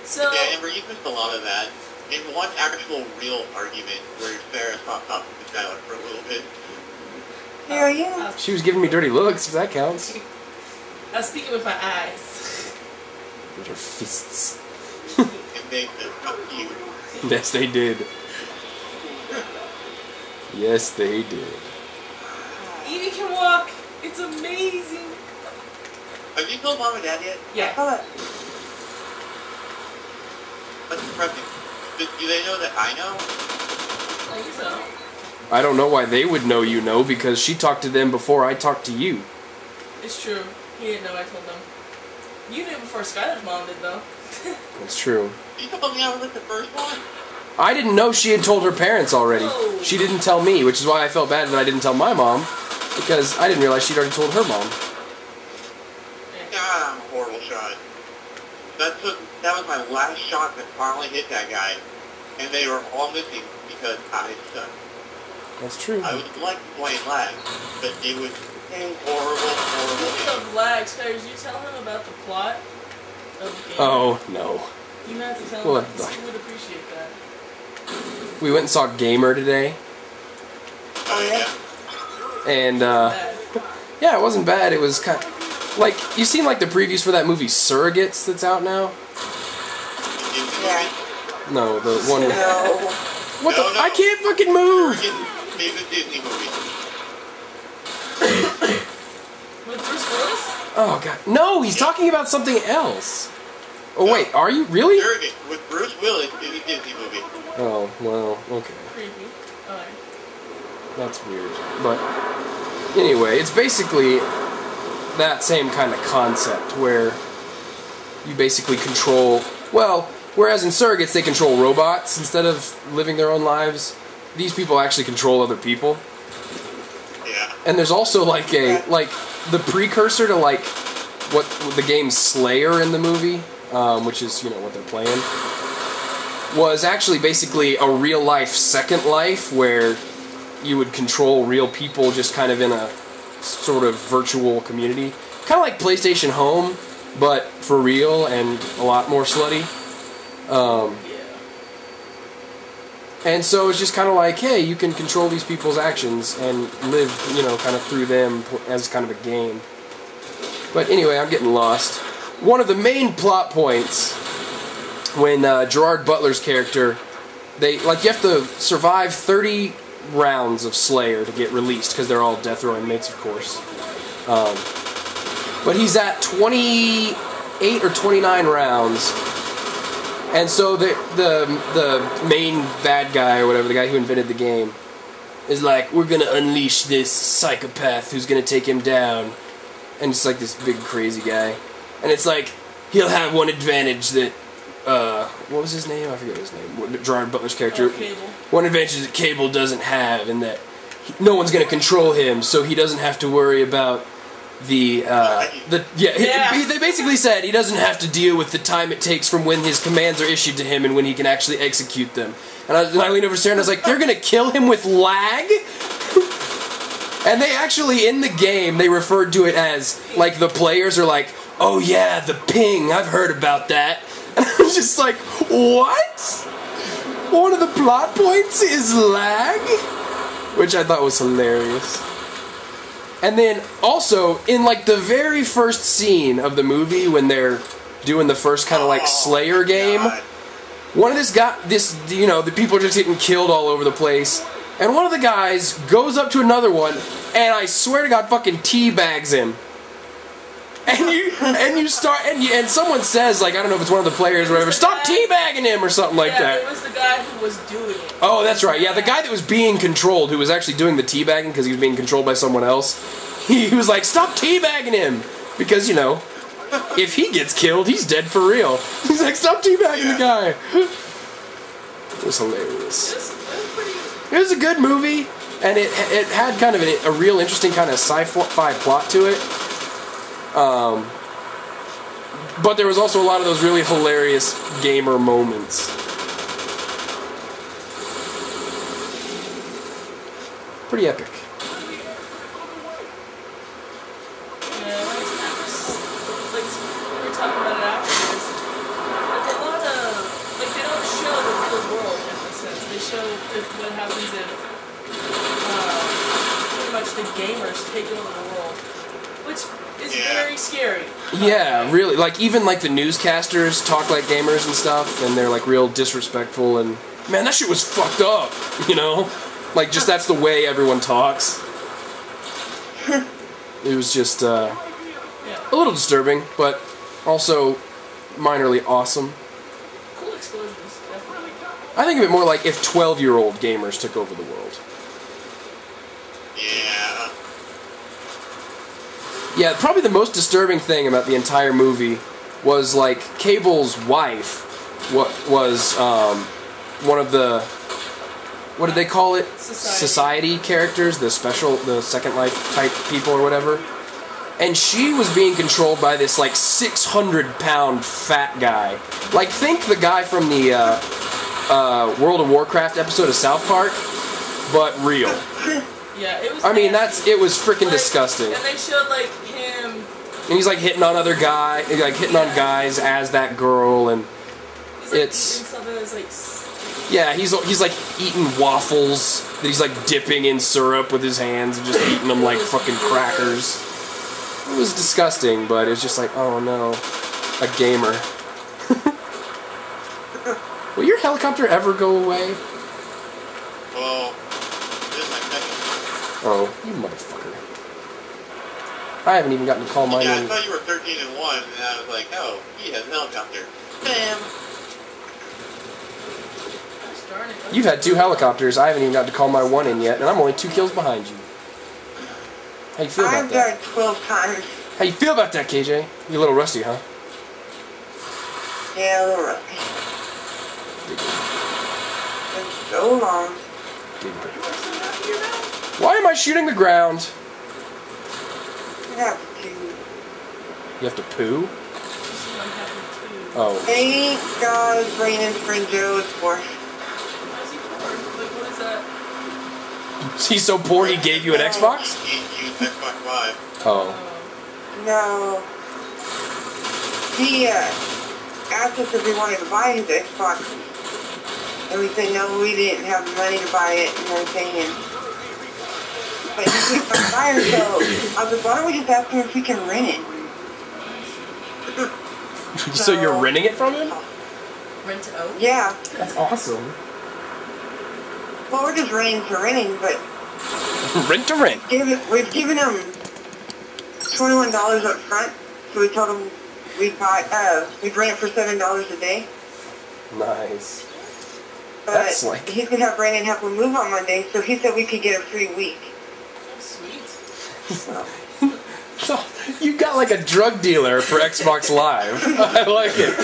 So yeah, Amber, you missed a lot of that. In one actual real argument where Sarah stopped talking to Skylar for a little bit. Here I am. She was giving me dirty looks, if that counts. I was speaking with my eyes. With her fists. And they said, fuck you. Yes, they did. Yes, they did. Evie can walk. It's amazing. Have you told Mom and Dad yet? Yeah. That's impressive. Do they know that I know? I think so. I don't know why they would know you know, because she talked to them before I talked to you. It's true. He didn't know I told them. You knew before Skylar's mom did, though. That's true. You told me I was like the first one? I didn't know she had told her parents already. Oh. She didn't tell me, which is why I felt bad that I didn't tell my mom, because I didn't realize she'd already told her mom. God, I'm a horrible shot. That was my last shot that finally hit that guy. And they were all missing because I sucked. That's true. I would like to play lag, but it was a horrible Speaking game. of lag, Skylar, did you tell him about the plot of the game? Oh, no. You have to tell Well, him. He would appreciate that. We went and saw Gamer today, Oh yeah? and, yeah, it wasn't bad. It was kind of, like, you seen, like, the previews for that movie Surrogates that's out now? Yeah. No, the one... No. What the... No. I can't fucking move! Favorite Disney movie. With Bruce Willis? Oh, God. No, he's talking about something else. Oh, wait, are you? Really? Surrogate with Bruce Willis is a Disney movie. Oh, well, okay. Creepy. Alright. That's weird. But, anyway, it's basically that same kind of concept where you basically control... Well, whereas in Surrogates they control robots instead of living their own lives, these people actually control other people. Yeah. And there's also like a... like, the precursor to like what the game Slayer in the movie, which is, you know, what they're playing, was actually basically a real-life Second Life where you would control real people just kind of in a sort of virtual community. Kind of like PlayStation Home, but for real and a lot more slutty. And so it's just kind of like, hey, you can control these people's actions and live, you know, kind of through them as kind of a game. But anyway, I'm getting lost. One of the main plot points when Gerard Butler's character, you have to survive 30 rounds of Slayer to get released, because they're all death row inmates, of course. But he's at 28 or 29 rounds, and so the main bad guy, or whatever, the guy who invented the game, is like, we're gonna unleash this psychopath who's gonna take him down. And it's like this big crazy guy. And it's like, he'll have one advantage that, what was his name? I forget his name. Gerard Butler's character. Cable. One advantage that Cable doesn't have, and that no one's gonna control him, so he doesn't have to worry about they basically said he doesn't have to deal with the time it takes from when his commands are issued to him and when he can actually execute them. And I leaned over to Sarah and I was like, they're gonna kill him with lag? And they actually, in the game, they referred to it as, like, the players are like, oh yeah, the ping, I've heard about that. And I was just like, what? One of the plot points is lag? Which I thought was hilarious. And then, also, in, like, the very first scene of the movie, when they're doing the first kind of, like, Slayer game, one of the people are just getting killed all over the place. And one of the guys goes up to another one, and I swear to God, fucking teabags him. And someone says, like, I don't know if it's one of the players or whatever, stop teabagging him or something like that. Yeah, it was the guy who was doing it. Oh, that's right. Yeah, the guy that was being controlled, who was actually doing the teabagging because he was being controlled by someone else. He was like, stop teabagging him, because, you know, if he gets killed, he's dead for real. He's like, stop teabagging the guy. It was hilarious. It was a good movie, and it had kind of a real interesting kind of sci-fi plot to it. But there was also a lot of those really hilarious gamer moments. Pretty epic. Yeah, we were talking about it afterwards. take over the world, which is very scary. Yeah, really. Like, even, like, the newscasters talk like gamers and stuff, and they're, like, real disrespectful, and, man, that shit was fucked up, you know? Like, just that's the way everyone talks. It was just, a little disturbing, but also minorly awesome. Cool explosions, definitely. I think of it more like if 12-year-old gamers took over the world. Yeah. Yeah, probably the most disturbing thing about the entire movie was, like, Cable's wife was one of the, what did they call it? Society characters, the Second Life type people or whatever. And she was being controlled by this, like, 600-pound fat guy. Like, think the guy from the World of Warcraft episode of South Park, but real. Yeah, it was. I mean, it was freaking disgusting. And they showed, like, him. And he's, like, hitting on other guys, like, hitting on guys as that girl, and He's, like, it's... eating something that's, like... Yeah, he's, like, eating waffles that he's, like, dipping in syrup with his hands and just eating them like fucking crackers. It was disgusting, but it was just like, oh no, a gamer. Will your helicopter ever go away? Well, this is my second. Oh, you motherfucker. I haven't even gotten to call mine Yeah, I in. thought you were 13 and 1, and I was like, oh, he has a helicopter. Bam! Gosh darn it. You've had 2 helicopters, I haven't even gotten to call my one in yet, and I'm only 2 kills behind you. How you feel about I've that? died 12 times. How you feel about that, KJ? You're a little rusty, huh? Yeah, a little rusty. It's so long. Why am I shooting the ground? I have to. You have to poo? Oh. Thank God Brandon's friend Joe is poor. Why is he poor? Like, what is that? He's so poor he gave you an Xbox? He used Xbox Live. Oh. No. He asked us if we wanted to buy his Xbox. And we said no, we didn't have the money to buy it and everything. But he can't buy it, so I was like, why don't we just ask him if we can rent it? So you're renting it from him? Rent to own? Yeah. That's awesome. Well, we're just renting for renting, but Rent to rent. we've given him $21 up front, so we told him we'd rent it for $7 a day. Nice. But That's like... he's gonna have Brandon help him move on Monday, so he said we could get a free week. Sweet. So. You got like a drug dealer for Xbox Live. I like it.